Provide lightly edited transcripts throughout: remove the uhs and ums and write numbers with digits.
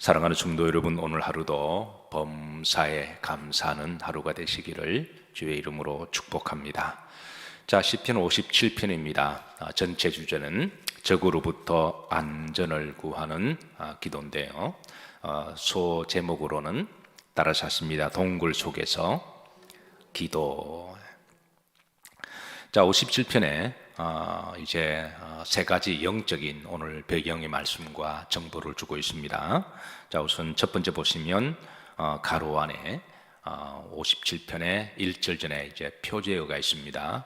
사랑하는 성도 여러분, 오늘 하루도 범사에 감사하는 하루가 되시기를 주의 이름으로 축복합니다. 자, 시편 57편입니다. 전체 주제는 적으로부터 안전을 구하는 기도인데요. 소 제목으로는 따라서 하십니다. 동굴 속에서 기도. 자, 57편에 이제 세 가지 영적인 오늘 배경의 말씀과 정보를 주고 있습니다. 자, 우선 첫 번째 보시면 가로 안에 57편의 1절 전에 이제 표제어가 있습니다.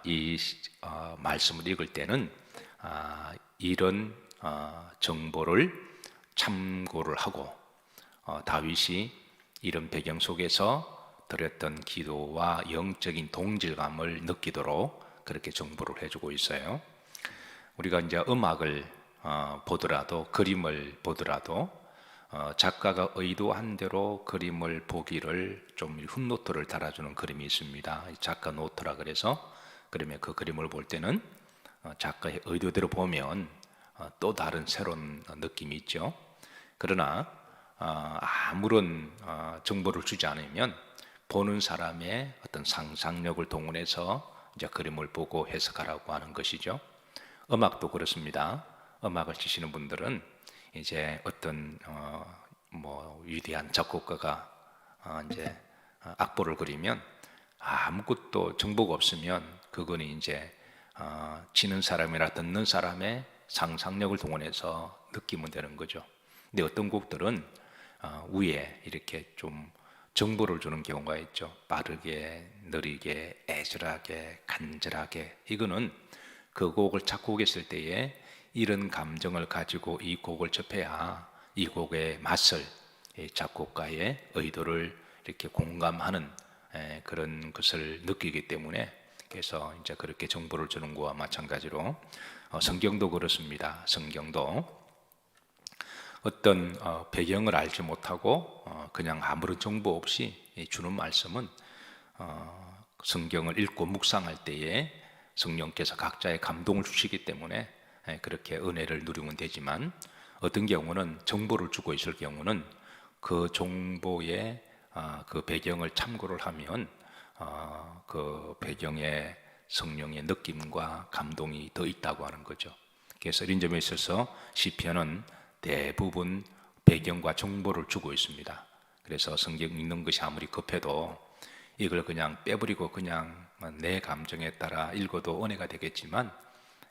이 말씀을 읽을 때는 이런 정보를 참고를 하고 다윗이 이런 배경 속에서 드렸던 기도와 영적인 동질감을 느끼도록 그렇게 정보를 해주고 있어요. 우리가 이제 음악을 보더라도, 그림을 보더라도 작가가 의도한 대로 그림을 보기를 좀 훗노트를 달아주는 그림이 있습니다. 작가 노트라 그래서, 그러면 그 그림을 볼 때는 작가의 의도대로 보면 또 다른 새로운 느낌이 있죠. 그러나 아무런 정보를 주지 않으면 보는 사람의 어떤 상상력을 동원해서 이제 그림을 보고 해석하라고 하는 것이죠. 음악도 그렇습니다. 음악을 치시는 분들은 이제 어떤 위대한 작곡가가 이제 악보를 그리면 아무것도 정보가 없으면 그건 이제 치는 사람이나 듣는 사람의 상상력을 동원해서 느끼면 되는 거죠. 근데 어떤 곡들은 위에 이렇게 좀 정보를 주는 경우가 있죠. 빠르게, 느리게, 애절하게, 간절하게. 이거는 그 곡을 작곡했을 때에 이런 감정을 가지고 이 곡을 접해야 이 곡의 맛을, 작곡가의 의도를 이렇게 공감하는 그런 것을 느끼기 때문에, 그래서 이제 그렇게 정보를 주는 것과 마찬가지로 성경도 그렇습니다. 성경도 어떤 배경을 알지 못하고 그냥 아무런 정보 없이 주는 말씀은 성경을 읽고 묵상할 때에 성령께서 각자의 감동을 주시기 때문에 그렇게 은혜를 누리면 되지만, 어떤 경우는 정보를 주고 있을 경우는 그 정보의 그 배경을 참고를 하면 그 배경에 성령의 느낌과 감동이 더 있다고 하는 거죠. 그래서 이런 점에 있어서 시편은 대부분 배경과 정보를 주고 있습니다. 그래서 성경 읽는 것이 아무리 급해도 이걸 그냥 빼버리고 그냥 내 감정에 따라 읽어도 은혜가 되겠지만,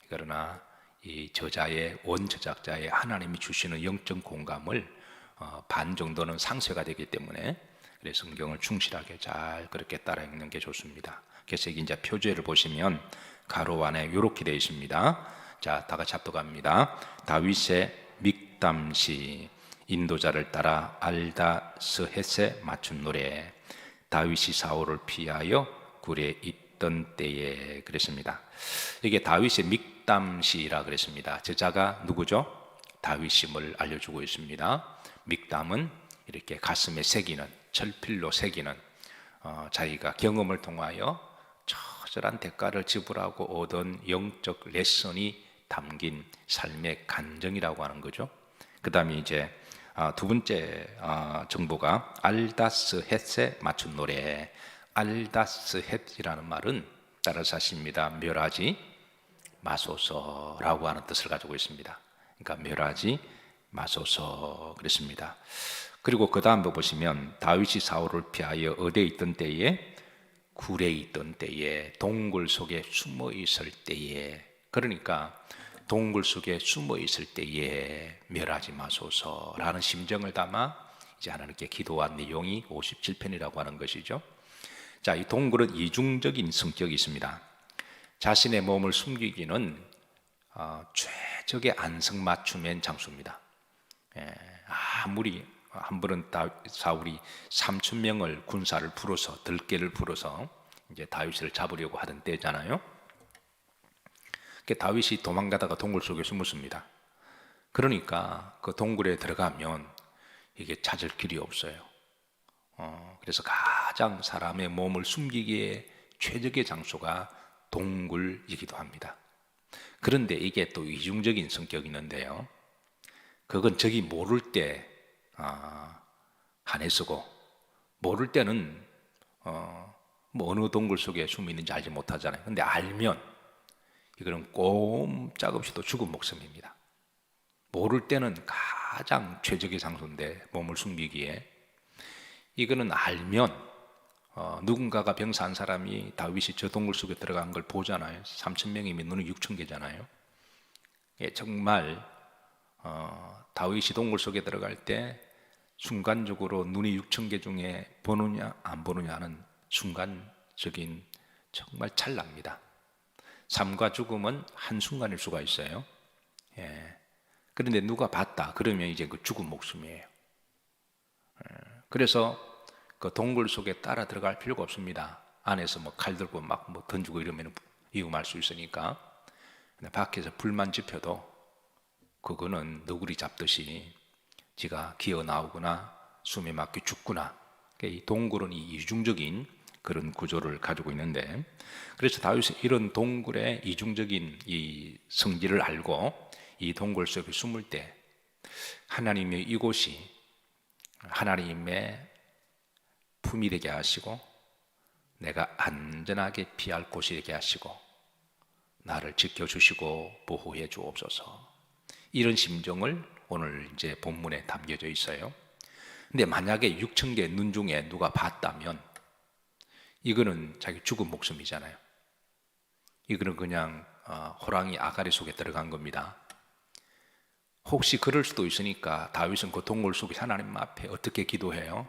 그러나 이 저자의 원저작자의 하나님이 주시는 영적 공감을 반 정도는 상쇄가 되기 때문에, 그래서 성경을 충실하게 잘 그렇게 따라 읽는 게 좋습니다. 그래서 이제 표제를 보시면 가로 안에 이렇게 되어 있습니다. 자, 다 같이 합독합니다. 다윗의 믹담시, 인도자를 따라 알다스헷에 맞춘 노래. 다윗이 사울을 피하여 굴에 있던 때에. 그랬습니다. 이게 다윗의 믹담시라 그랬습니다. 저자가 누구죠? 다윗임을 알려주고 있습니다. 믹담은 이렇게 가슴에 새기는, 철필로 새기는 자기가 경험을 통하여 처절한 대가를 지불하고 얻은 영적 레슨이 담긴 삶의 간증이라고 하는 거죠. 그 다음에 이제 두 번째 정보가 알다스헷에 맞춘 노래. 알다스헷이라는 말은 따라서 하십니다. 멸하지 마소서라고 하는 뜻을 가지고 있습니다. 그러니까 멸하지 마소서 그랬습니다. 그리고 그 다음 보시면 다윗이 사울을 피하여 어디에 있던 때에, 굴에 있던 때에, 동굴 속에 숨어 있을 때에. 그러니까 동굴 속에 숨어 있을 때에 멸하지 마소서라는 심정을 담아 이제 하나님께 기도한 내용이 57편이라고 하는 것이죠. 자, 이 동굴은 이중적인 성격이 있습니다. 자신의 몸을 숨기기는 최적의 안성맞춤인 장소입니다. 아무리 한 번은 사울이 3,000명을 군사를 풀어서, 들깨를 풀어서 이제 다윗을 잡으려고 하던 때잖아요. 다윗이 도망가다가 동굴 속에 숨었습니다. 그러니까 그 동굴에 들어가면 이게 찾을 길이 없어요. 그래서 가장 사람의 몸을 숨기기에 최적의 장소가 동굴이기도 합니다. 그런데 이게 또 이중적인 성격이 있는데요. 그건 적이 모를 때 한해 쓰고, 모를 때는 뭐 어느 동굴 속에 숨어 있는지 알지 못하잖아요. 근데 알면 이거는 꼼짝없이도 죽은 목숨입니다. 모를 때는 가장 최적의 장소인데, 몸을 숨기기에. 이거는 알면 누군가가 병사한 사람이 다윗이 저 동굴 속에 들어간 걸 보잖아요. 3,000명이면 눈이 6,000개잖아요. 예, 정말 다윗이 동굴 속에 들어갈 때 순간적으로 눈이 6,000개 중에 보느냐 안 보느냐는 순간적인 정말 찰나입니다. 삶과 죽음은 한순간일 수가 있어요. 예. 그런데 누가 봤다 그러면 이제 그 죽은 목숨이에요. 그래서 그 동굴 속에 따라 들어갈 필요가 없습니다. 안에서 뭐 칼 들고 막 뭐 던지고 이러면 위험할 수 있으니까. 근데 밖에서 불만 지펴도 그거는 너구리 잡듯이 지가 기어 나오거나 숨에 막혀 죽거나. 그러니까 이 동굴은 이 이중적인 그런 구조를 가지고 있는데, 그래서 다윗은 이런 동굴의 이중적인 이 성질을 알고 이 동굴 속에 숨을 때 하나님의 이곳이 하나님의 품이 되게 하시고 내가 안전하게 피할 곳이 되게 하시고 나를 지켜주시고 보호해 주옵소서, 이런 심정을 오늘 이제 본문에 담겨져 있어요. 근데 만약에 6,000개 눈 중에 누가 봤다면 이거는 자기 죽은 목숨이잖아요. 이거는 그냥 호랑이 아가리 속에 들어간 겁니다. 혹시 그럴 수도 있으니까 다윗은 그 동굴 속에 하나님 앞에 어떻게 기도해요?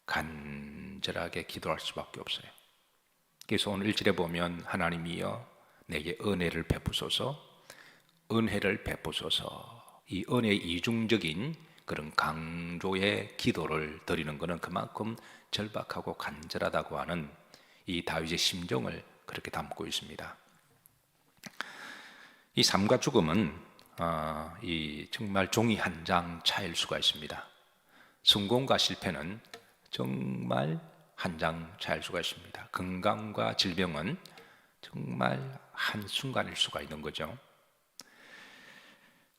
간절하게 기도할 수밖에 없어요. 그래서 오늘 1절에 보면 하나님이여 내게 은혜를 베푸소서, 은혜를 베푸소서. 이 은혜의 이중적인 그런 강조의 기도를 드리는 것은 그만큼 절박하고 간절하다고 하는 이 다윗의 심정을 그렇게 담고 있습니다. 이 삶과 죽음은 이 정말 종이 한 장 차이일 수가 있습니다. 성공과 실패는 정말 한 장 차이일 수가 있습니다. 건강과 질병은 정말 한순간일 수가 있는 거죠.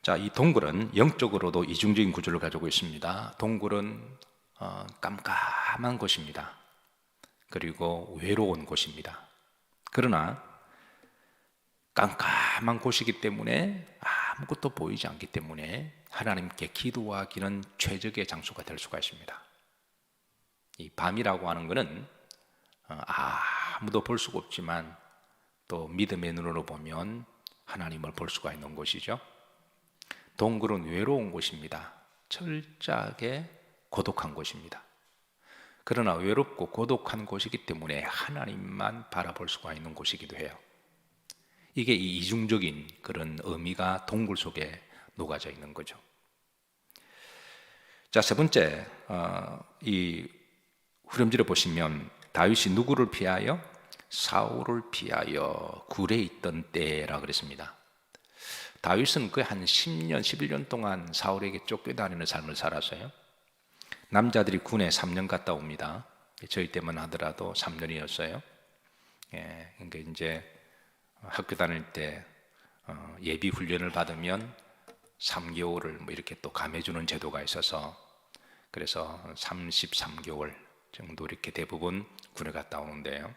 자, 이 동굴은 영적으로도 이중적인 구조를 가지고 있습니다. 동굴은 깜깜한 곳입니다. 그리고 외로운 곳입니다. 그러나 깜깜한 곳이기 때문에 아무것도 보이지 않기 때문에 하나님께 기도하기는 최적의 장소가 될 수가 있습니다. 이 밤이라고 하는 것은 아무도 볼 수가 없지만 또 믿음의 눈으로 보면 하나님을 볼 수가 있는 곳이죠. 동굴은 외로운 곳입니다. 철저하게 고독한 곳입니다. 그러나 외롭고 고독한 곳이기 때문에 하나님만 바라볼 수가 있는 곳이기도 해요. 이게 이 이중적인 그런 의미가 동굴 속에 녹아져 있는 거죠. 자, 세 번째, 이 후렴지를 보시면 다윗이 누구를 피하여? 사울을 피하여 굴에 있던 때라 그랬습니다. 다윗은 거의 한 10년, 11년 동안 사울에게 쫓겨다니는 삶을 살았어요. 남자들이 군에 3년 갔다 옵니다. 저희 때만 하더라도 3년이었어요. 예, 그러니까 이제 학교 다닐 때 예비 훈련을 받으면 3개월을 뭐 이렇게 또 감해주는 제도가 있어서 그래서 33개월 정도 이렇게 대부분 군에 갔다 오는데요.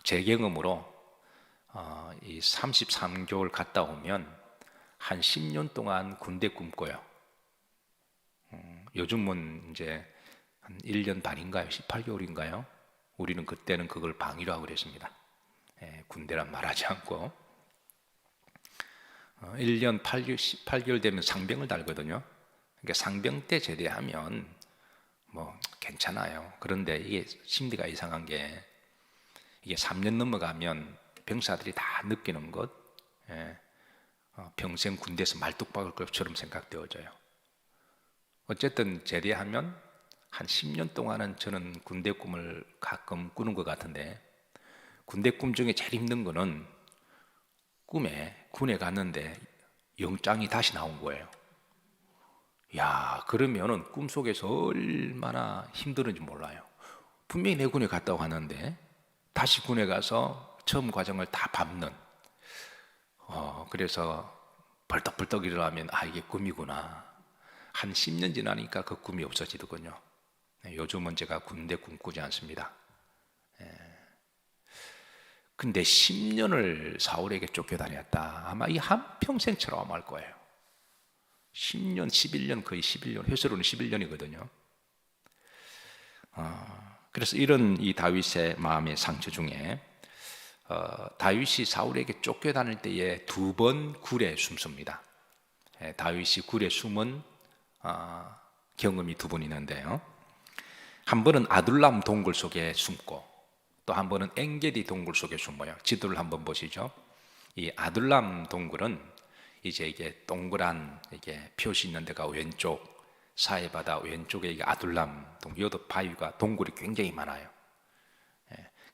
제 경험으로 이 33개월 갔다 오면 한 10년 동안 군대 꿈꿔요. 요즘은 이제 한 1년 반인가요? 18개월인가요? 우리는 그때는 그걸 방위라고 그랬습니다. 군대란 말하지 않고 1년 18개월 되면 상병을 달거든요. 그러니까 상병 때 제대하면 뭐 괜찮아요. 그런데 이게 심리가 이상한 게 이게 3년 넘어가면 병사들이 다 느끼는 것, 평생 군대에서 말뚝 박을 것처럼 생각되어져요. 어쨌든 제대하면 한 10년 동안은 저는 군대 꿈을 가끔 꾸는 것 같은데, 군대 꿈 중에 제일 힘든 거는 꿈에 군에 갔는데 영장이 다시 나온 거예요. 야, 그러면은 꿈속에서 얼마나 힘들은지 몰라요. 분명히 내 군에 갔다고 하는데 다시 군에 가서 처음 과정을 다 밟는, 그래서 벌떡벌떡 일어나면 이게 꿈이구나. 한 10년 지나니까 그 꿈이 없어지더군요. 요즘은 제가 군대 꿈꾸지 않습니다. 근데 10년을 사울에게 쫓겨다녔다. 아마 이 한평생 트라우마일 거예요. 10년, 11년, 거의 11년, 회수로는 11년이거든요. 그래서 이런 이 다윗의 마음의 상처 중에 다윗이 사울에게 쫓겨다닐 때에 2번 굴에 숨습니다. 다윗이 굴에 숨은 경험이 2번 있는데요. 한 번은 아둘람 동굴 속에 숨고 또 한 번은 엔게디 동굴 속에 숨어요. 지도를 한번 보시죠. 이 아둘람 동굴은 이제 이게 동그란 이게 표시 있는 데가 왼쪽 사해바다 왼쪽에 이게 아둘람 동굴, 이것도 바위가 동굴이 굉장히 많아요.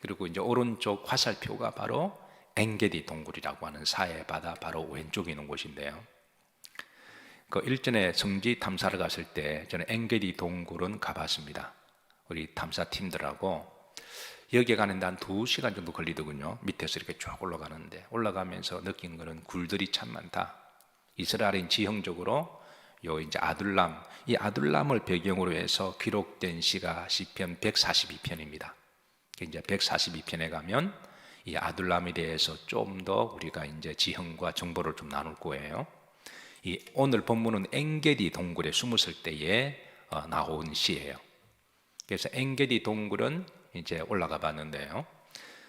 그리고 이제 오른쪽 화살표가 바로 엔게디 동굴이라고 하는 사해바다 바로 왼쪽에 있는 곳인데요. 그 일전에 성지 탐사를 갔을 때 저는 엔게디 동굴은 가봤습니다. 우리 탐사팀들하고 여기에 가는데 한 2시간 정도 걸리더군요. 밑에서 이렇게 쭉 올라가는데 올라가면서 느낀 거는 굴들이 참 많다. 이스라엘인 지형적으로 요 이제 아둘람, 이 아둘람을 배경으로 해서 기록된 시가 시편 142편입니다. 이제 142편에 가면 이 아둘람에 대해서 좀 더 우리가 이제 지형과 정보를 좀 나눌 거예요. 이 오늘 본문은 엔게디 동굴에 숨었을 때에 나온 시예요. 그래서 엔게디 동굴은 이제 올라가 봤는데요.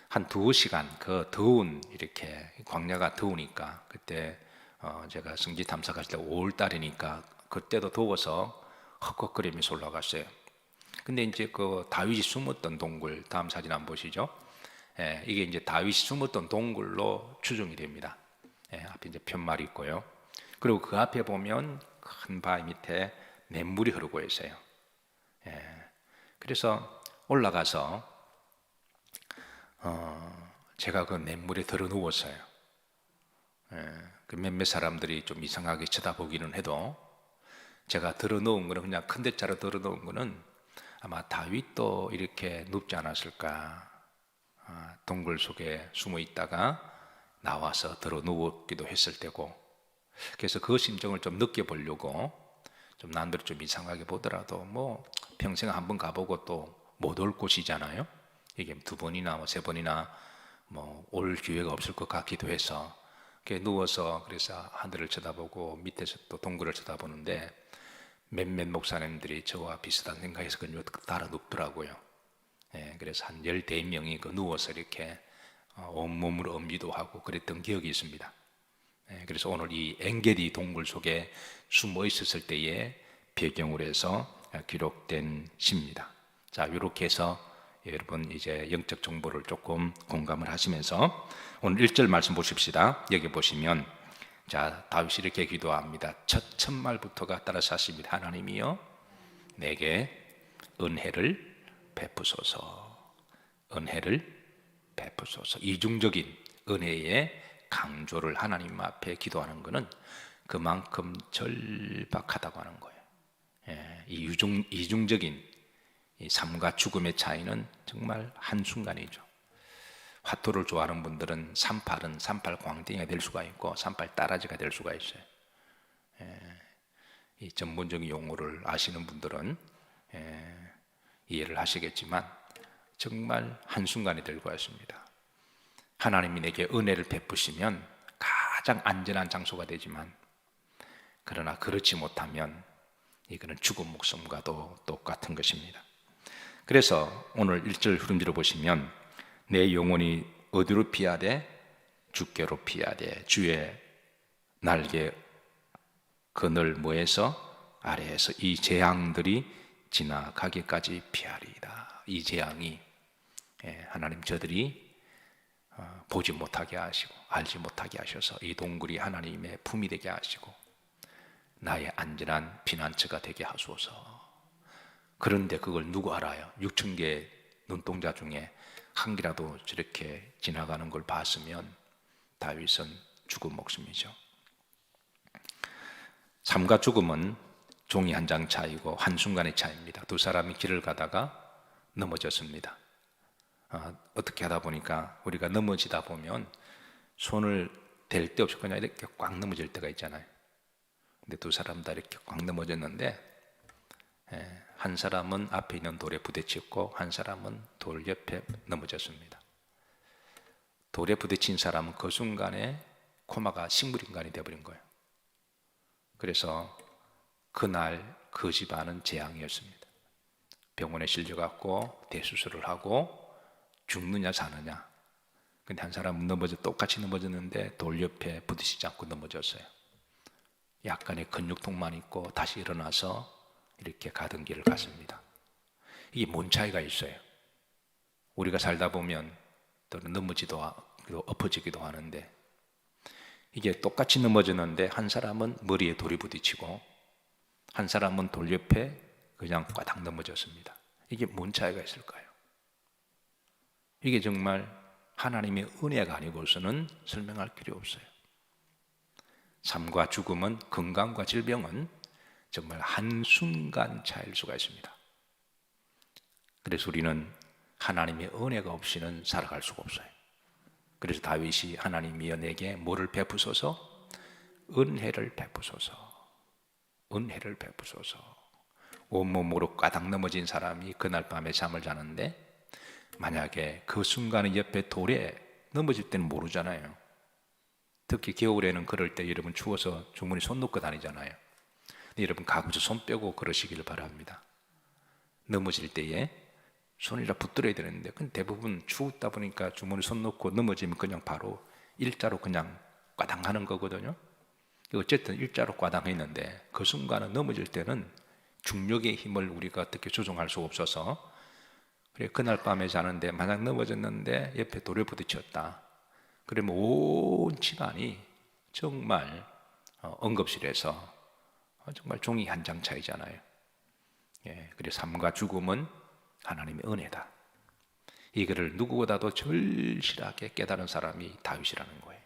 한 2시간 그 더운 이렇게 광야가 더우니까 그때 제가 성지 탐사 갔을 때 5월 달이니까 그때도 더워서 헉헉거리면서 올라갔어요. 근데 이제 그 다윗이 숨었던 동굴 다음 사진 한번 보시죠. 이게 이제 다윗이 숨었던 동굴로 추정이 됩니다. 앞에 이제 편말이 있고요. 그리고 그 앞에 보면 큰 바위 밑에 냇물이 흐르고 있어요. 그래서 올라가서 제가 그 냇물에 들어 누웠어요. 그 몇몇 사람들이 좀 이상하게 쳐다보기는 해도 제가 들어 누운 거는 그냥 큰 대자로 들어 누운 거는 아마 다윗도 이렇게 눕지 않았을까. 동굴 속에 숨어 있다가 나와서 들어 누웠기도 했을 때고, 그래서 그 심정을 좀 느껴보려고 좀 남들이 좀 이상하게 보더라도 뭐 평생 한번 가보고 또 못 올 곳이잖아요. 이게 2번이나 3번이나 뭐 올 기회가 없을 것 같기도 해서 이렇게 누워서 그래서 하늘을 쳐다보고 밑에서 또 동굴을 쳐다보는데 몇몇 목사님들이 저와 비슷한 생각에서 그냥 따라 눕더라고요. 그래서 한 14명이 그 누워서 이렇게 온몸으로 엄지도 하고 그랬던 기억이 있습니다. 그래서 오늘 이 엔게디 동굴 속에 숨어 있었을 때의 배경으로 해서 기록된 시입니다. 자, 이렇게 해서 여러분 이제 영적 정보를 조금 공감을 하시면서 오늘 1절 말씀 보십시다. 여기 보시면 자, 다윗이 이렇게 기도합니다. 첫 말부터가 따라서 하십니다. 하나님이여 내게 은혜를 베푸소서. 은혜를 베푸소서. 이중적인 은혜의 강조를 하나님 앞에 기도하는 것은 그만큼 절박하다고 하는 거예요. 이 이중적인 이 삶과 죽음의 차이는 정말 한순간이죠. 화투를 좋아하는 분들은 38은 광땡이가 될 수가 있고 38 따라지가 될 수가 있어요. 이 전문적인 용어를 아시는 분들은 이해를 하시겠지만 정말 한순간이 될 것같습니다. 하나님이 내게 은혜를 베푸시면 가장 안전한 장소가 되지만 그러나 그렇지 못하면 이거는 죽은 목숨과도 똑같은 것입니다. 그래서 오늘 1절 흐름지로 보시면 내 영혼이 어디로 피하되 주께로 피하되 주의 날개 그늘 뭐에서 아래에서 이 재앙들이 지나가기까지 피하리이다. 이 재앙이 하나님 저들이 보지 못하게 하시고 알지 못하게 하셔서 이 동굴이 하나님의 품이 되게 하시고 나의 안전한 피난처가 되게 하소서. 그런데 그걸 누구 알아요? 6,000개의 눈동자 중에 한 개라도 저렇게 지나가는 걸 봤으면 다윗은 죽은 목숨이죠. 삶과 죽음은 종이 한 장 차이고 한순간의 차이입니다. 두 사람이 길을 가다가 넘어졌습니다. 어떻게 하다 보니까 우리가 넘어지다 보면 손을 댈 데 없이 그냥 이렇게 꽉 넘어질 때가 있잖아요. 근데 두 사람 다 이렇게 꽉 넘어졌는데 한 사람은 앞에 있는 돌에 부딪혔고 한 사람은 돌 옆에 넘어졌습니다. 돌에 부딪힌 사람은 그 순간에 코마가 식물인간이 되어버린 거예요. 그래서 그날 그 집안은 재앙이었습니다. 병원에 실려갔고 대수술을 하고 죽느냐 사느냐. 근데 한 사람은 똑같이 넘어졌는데 돌 옆에 부딪히지 않고 넘어졌어요. 약간의 근육통만 있고 다시 일어나서 이렇게 가던 길을 갔습니다. 이게 뭔 차이가 있어요? 우리가 살다 보면 또는 넘어지도 엎어지기도 하는데 이게 똑같이 넘어졌는데 한 사람은 머리에 돌이 부딪히고 한 사람은 돌 옆에 그냥 꽈당 넘어졌습니다. 이게 뭔 차이가 있을까요? 이게 정말 하나님의 은혜가 아니고서는 설명할 필요 없어요. 삶과 죽음은, 건강과 질병은 정말 한순간 차이일 수가 있습니다. 그래서 우리는 하나님의 은혜가 없이는 살아갈 수가 없어요. 그래서 다윗이 하나님이여 내게 뭐를 베푸소서? 은혜를 베푸소서. 은혜를 베푸소서. 온몸으로 까닥 넘어진 사람이 그날 밤에 잠을 자는데 만약에 그 순간에 옆에 돌에 넘어질 때는 모르잖아요. 특히 겨울에는 그럴 때 여러분 추워서 주머니 손 놓고 다니잖아요. 여러분 가급적 손 빼고 그러시기를 바랍니다. 넘어질 때에 손이라 붙들어야 되는데 근데 대부분 추웠다 보니까 주머니 손 놓고 넘어지면 그냥 바로 일자로 그냥 꽈당하는 거거든요. 어쨌든 일자로 꽈당했는데 그 순간은 넘어질 때는 중력의 힘을 우리가 어떻게 조종할 수 없어서 그래 그날 밤에 자는데 만약 넘어졌는데 옆에 돌에 부딪혔다. 그러면 온 집안이 정말 응급실에서 정말 종이 한 장 차이잖아요. 그래서 삶과 죽음은 하나님의 은혜다. 이거를 누구보다도 절실하게 깨달은 사람이 다윗이라는 거예요.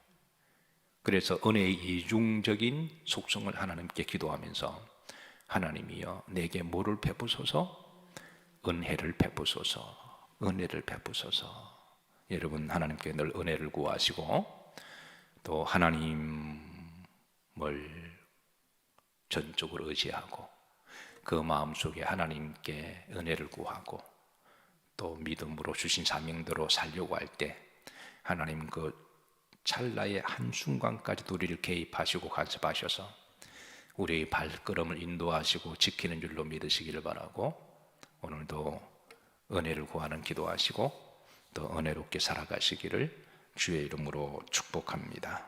그래서 은혜의 이중적인 속성을 하나님께 기도하면서 하나님이여 내게 뭐를 베푸소서? 은혜를 베푸소서. 은혜를 베푸소서. 여러분 하나님께 늘 은혜를 구하시고 또 하나님을 전적으로 의지하고 그 마음속에 하나님께 은혜를 구하고 또 믿음으로 주신 사명대로 살려고 할 때 하나님 그 찰나의 한순간까지도 우리를 개입하시고 간섭하셔서 우리의 발걸음을 인도하시고 지키는 줄로 믿으시기를 바라고 오늘도 은혜를 구하는 기도하시고 또 은혜롭게 살아가시기를 주의 이름으로 축복합니다.